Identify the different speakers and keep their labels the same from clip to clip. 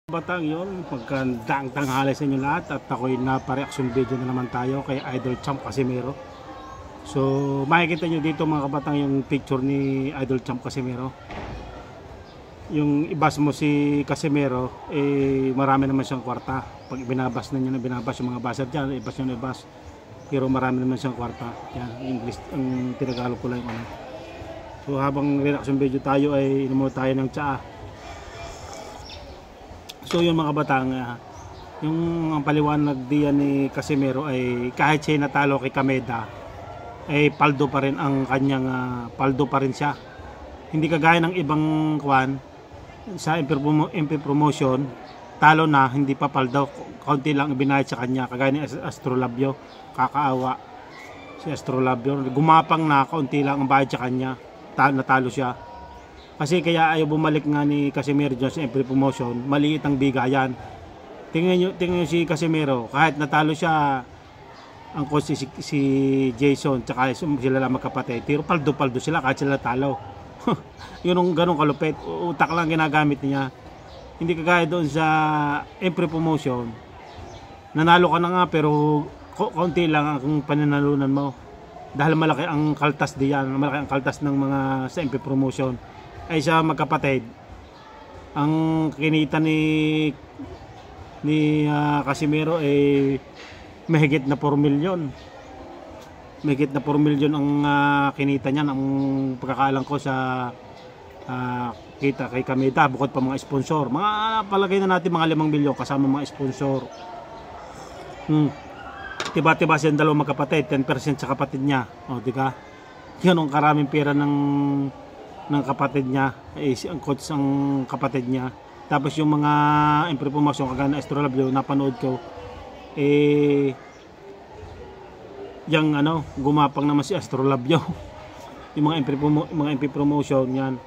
Speaker 1: Batang yon, pagkandang tanghali sa inyo lahat at ako'y napa-reaction video na naman tayo kay Idol Champ Casimero. So makikita nyo dito mga kabatang yung picture ni Idol Champ Casimero. Yung ibas mo si Casimero, marami naman siyang kwarta. Pag binabas na nyo na binabas yung mga baser dyan, ibas nyo na ibas. Pero marami naman siyang kwarta. Yan, English, ang tinagalog ko lang yung So habang reaction video tayo ay inumo tayo ng tsaa. So yung mga batang, yung paliwanag diyan ni Casimero ay kahit siya natalo kay Kameda, ay paldo pa rin ang kanyang paldo pa rin siya. Hindi kagaya ng ibang kwan sa MP promotion, talo na hindi pa paldo, kaunti lang ibinayad sa kanya, kagaya ni Astrolabio, kakaawa si Astrolabio, gumapang na kaunti lang ang bayad sa kanya, natalo siya. Kasi kaya ayaw bumalik nga ni Casimero dyan sa MP promotion, maliit ang bigayan. Tingnan nyo si Casimero, kahit natalo siya, ang coach si Jason, tsaka sila lang magkapatid, pero paldo-paldo sila kahit sila talo. Yun ang ganong kalupit, utak lang ginagamit niya. Hindi kagaya doon sa MP promotion, nanalo ka na nga pero kaunti lang ang pananalunan mo. Dahil malaki ang kaltas diyan, malaki ang kaltas ng mga sa MP promotion. Ay sa magkapatid, ang kinita ni Casimero ay mahigit na 4 milyon. Mahigit na 4 milyon ang kinita niyan, ang pagkakaalam ko sa kita kay Kameda, bukod pa mga sponsor. Mga palagay na natin mga 5 milyon kasama mga sponsor. Tiba-tiba siyang dalawang magkapatid, 10% sa kapatid niya. O, di ka? Yan ang karaming pera ng kapatid niya, ang coach ang kapatid niya. Tapos yung mga MP promotion kagaya ng Astrolabio napanood ko, yung gumapang naman si Astrolabio. Yung mga MP promotion yan,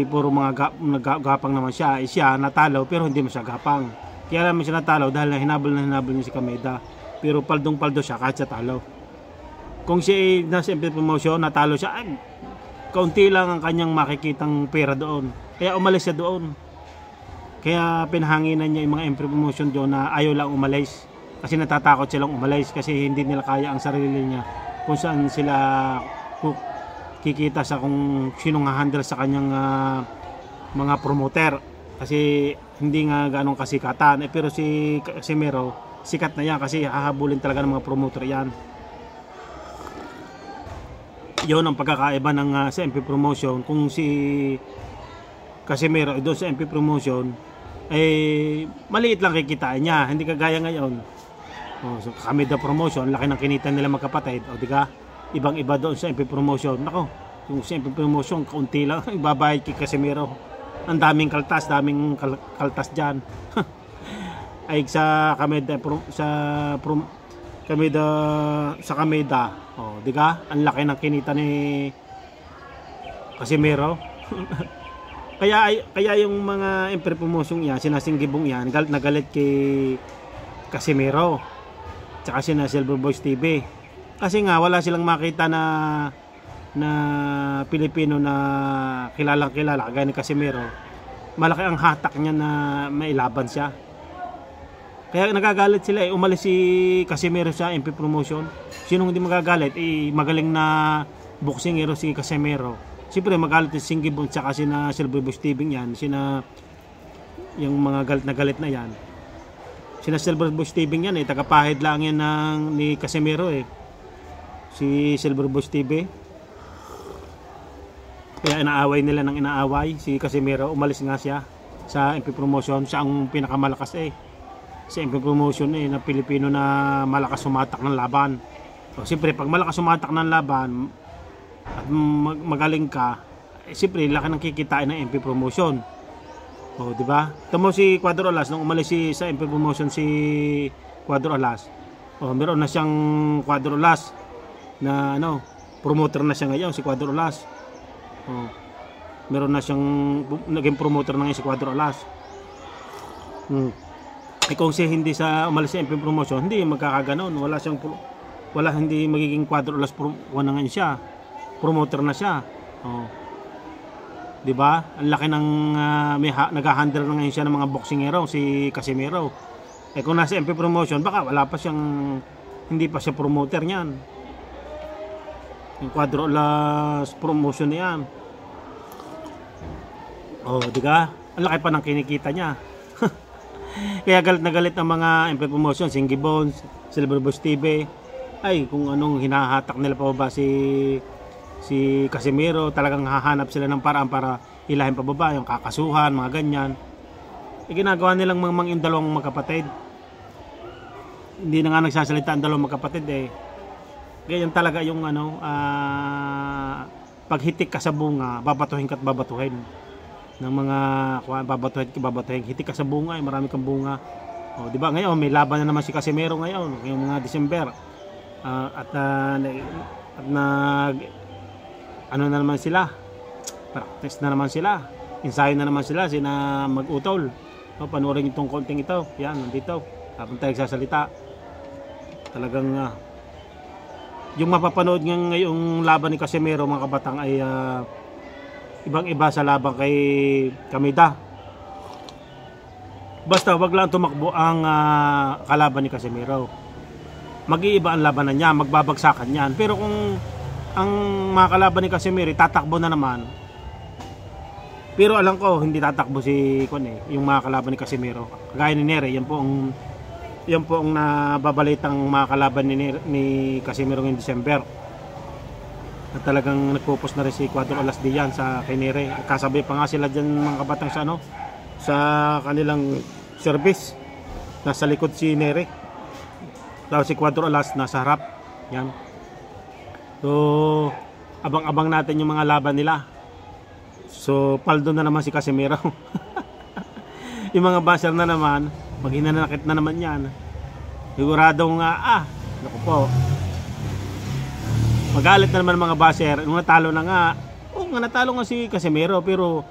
Speaker 1: puro mga naggapang naman siya. Siya natalo pero hindi mo siya gapang. Kaya naman siya natalo dahil hinabol niya si Kameda. Pero paldong-paldo siya kahit siya talo. Kung siya nasa MP promotion, natalo siya, kaunti lang ang kanyang makikitang pera doon. Kaya umalis siya doon. Kaya pinahanginan niya yung mga MP promotion doon na ayaw lang umalis. Kasi natatakot silang umalis kasi hindi nila kaya ang sarili niya kung saan sila kikita sa kung sinong handle sa kanyang mga promoter. Kasi hindi nga ganong kasikatan. Pero si Casimero, sikat na yan kasi hahabulin talaga ng mga promoter yan. Yun ang pagkakaiba ng sa MP promotion. Kung si Casimero doon sa MP promotion ay maliit lang kikitain niya, hindi kagaya ngayon. So Kameda promotion, laki ng kinita nila magkapatid. O di ka, ibang iba doon sa MP promotion. Nako, yung sa MP promotion kaunti lang ibabayad kay Casimero. Ang daming kaltas, kaltas diyan. Ay sa Kameda Kameda, di ka? Ang laki ng kinita ni Casimero. kaya yung mga MP promotion yan, sinasinggibong yan, galit na galit kay Casimero. Tsaka sina Silver Boys TV. Kasi nga wala silang makita na Pilipino na kilalang kilala kagaya ni Casimero. Malaki ang hatak niya na mailaban siya. Kaya nagagalit sila, umalis si Casimero sa MP promotion. Sinong hindi magagalit? Magaling na boxingero si Casimero. Siyempre magalit si Singgibon tsaka sina Silver Boys TV yan, yung mga galit na yan. Sina Silver Boys TV yan tagapahid lang yan ni Casimero si Silver Boys TV. Kaya inaaway nila ng inaaway si Casimero. Umalis nga siya sa MP promotion. Siya ang pinakamalakas sa MP promotion na Pilipino na malakas sumatak ng laban. So, siyempre pag malakas sumatak ng laban at magaling ka, siyempre laki ng kikitain ng MP promotion. O di ba? Tamo si Cuadro Alas nung umalis sa MP promotion si Cuadro Alas. Meron na siyang Cuadro Alas na promoter na siya ngayon si Cuadro Alas. Meron na siyang naging promoter na ngayon si Cuadro Alas. Kung siya hindi umalis sa MP promotion, hindi magkakaganon. Hindi magiging Cuadro Alas na ngayon siya. Promoter na siya. 'Di ba? Ang laki ng nag-handle na ngayon siya ng mga boksingero, si Casimero. Eh kung nasa MP Promotion, baka wala pa siyang, hindi pa siya promoter niyan. Yung Quadro Alas promotion na yan. Oh, di ka? Ang laki pa ng kinikita niya. Kaya galit na galit ang mga MP Promotion, Singgy Bones, Silver Boys TV. Ay, kung anong hinahatak nila pa ba si Casimero, talagang hahanap sila ng paraan para hilahin pababa, yung kakasuhan, mga ganyan. E ginagawa nilang yung dalawang magkapatid. Hindi na nga nagsasalita ang dalawang magkapatid eh. Ganyan talaga yung paghitik ka sa bunga, babatuhin ka at babatuhin. Ng mga babatuhin, hitik ka sa bunga, marami kang bunga. O, di ba ngayon may laban na naman si Casimero ngayon, yung mga December. Ano na naman sila, practice na naman sila, ensayo na naman sila, sina mag-utol. So, panoorin itong konting ito, yan, nandito, habang tayo sasalita. Talagang, yung mapapanood ngayong laban ni Casimero, mga kabatang, ay ibang iba sa laban kay Kameda. Basta wag lang tumakbo ang kalaban ni Casimero. Mag-iiba ang labanan niya, magbabagsakan yan. Pero kung ang mga kalaban ni Casimero tatakbo na naman, pero alam ko hindi tatakbo yung mga kalaban ni Casimero. Kagaya ni Nere, yan po ang nababalitang mga kalaban ni Casimero ngayong December. At talagang nagpo-post na rin si Quadro Alas diyan sa kay Nere. Kasabay pa nga sila diyan mga kabatang sa kanilang service. Nasa likod si Nere. Tapos si Quadro Alas nasa harap. Yan. So, abang-abang natin yung mga laban nila. So, paldo na naman si Casimero. Yung mga basher na naman, maghinanakit na naman yan. Siguradong naku po. Magalit na naman mga basher. Nung natalo na nga, natalo nga si Casimero, pero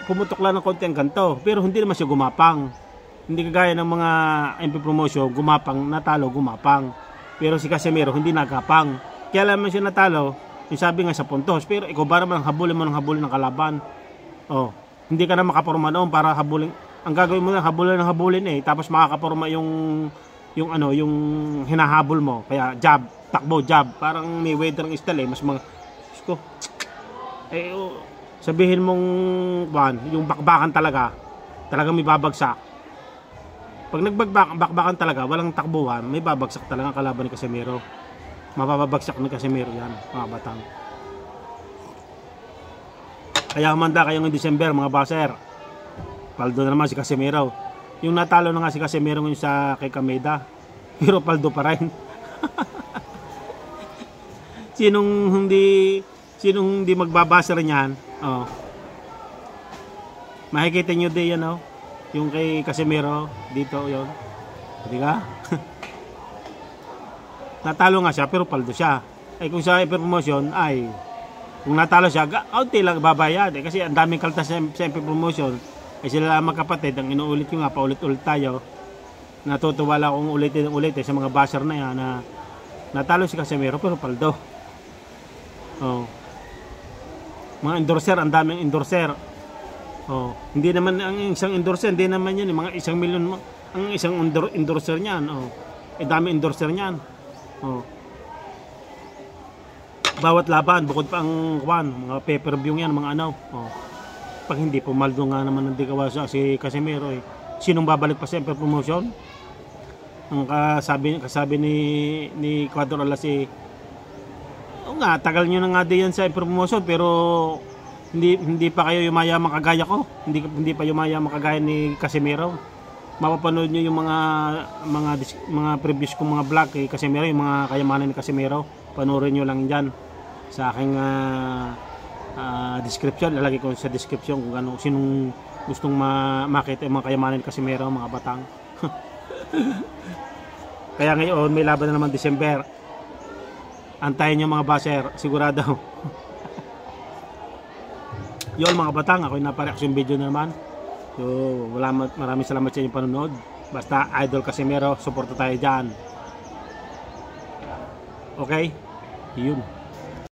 Speaker 1: pumutok lang ng konti ang ganto. Pero hindi naman siya gumapang. Hindi kagaya ng mga MP Promotion, natalo, gumapang. Pero si Casimero hindi nagapang. Kaya naman siya natalo, yung sabi nga sa puntos. Pero ikaw ba naman habulin ng kalaban? Oh, hindi ka na makaporma noon para habulin. Ang gagawin mo na habulin eh. Tapos makakaporma yung hinahabol mo. Kaya jab, takbo, jab. Parang may weather ng style eh. Mas mga sabihin mong yung bakbakan talagang may babagsak. Pag nagbakbakan talaga, walang takbuhan, may babagsak talaga ang kalaban ni Casimero. Mababagsak ni Casimero yan, mga batang. Kaya humanda kayo ng December, mga baser. Paldo na naman si Casimero. Yung natalo na nga si Casimero ngayon kay Kameda, pero paldo pa rin. Sinong hindi magbabaser niyan? Oh. Makikita nyo din yan, yung kay Casimero dito, yon. Di ka? Natalo nga siya pero paldo siya. Ay kung sa Promotion ay kung natalo siya, kaunti lang babayad kasi ang daming kaltas sa Promotion. Ay sila lang magkapatid, ang inuulit ko nga, paulit-ulit tayo. Natutuwa lang akong ulit sa mga basher na yan na natalo si Casimero pero paldo. Oh. Mga endorser, ang daming endorser. Oh, hindi naman ang isang endorser, hindi naman yan, mga 1 milyon ang isang endorser niyan. Oh. Dami endorser niyan. Oh. Bawat laban, bukod pa ang mga pay-per-view yan, mga Oh. Pag hindi pumaldo nga naman ng dikawasa si Casimero eh. Sinong babalik pa sa Promotion? Ang kasabi ni Quadro Alas tagal nyo na nga diyan sa Promotion pero hindi pa kayo yumayaman kagaya ko. Hindi pa yumayaman kagaya ni Casimero. Mapapanood nyo yung mga previous kong mga vlog kay Casimero, yung mga kayamanan ni Casimero. Panoorin nyo lang dyan sa aking description. Lalagay ko sa description kung sinong gustong makita yung mga kayamanan ni Casimero, mga batang. Kaya ngayon may laban na naman December. Antayin nyo mga baser, sigurado. Yun mga batang, ako yung napa-reaction video na naman. So, maraming salamat sa inyong panonood. Basta Idol Casimero, suporta tayo dyan. Okay? Yun.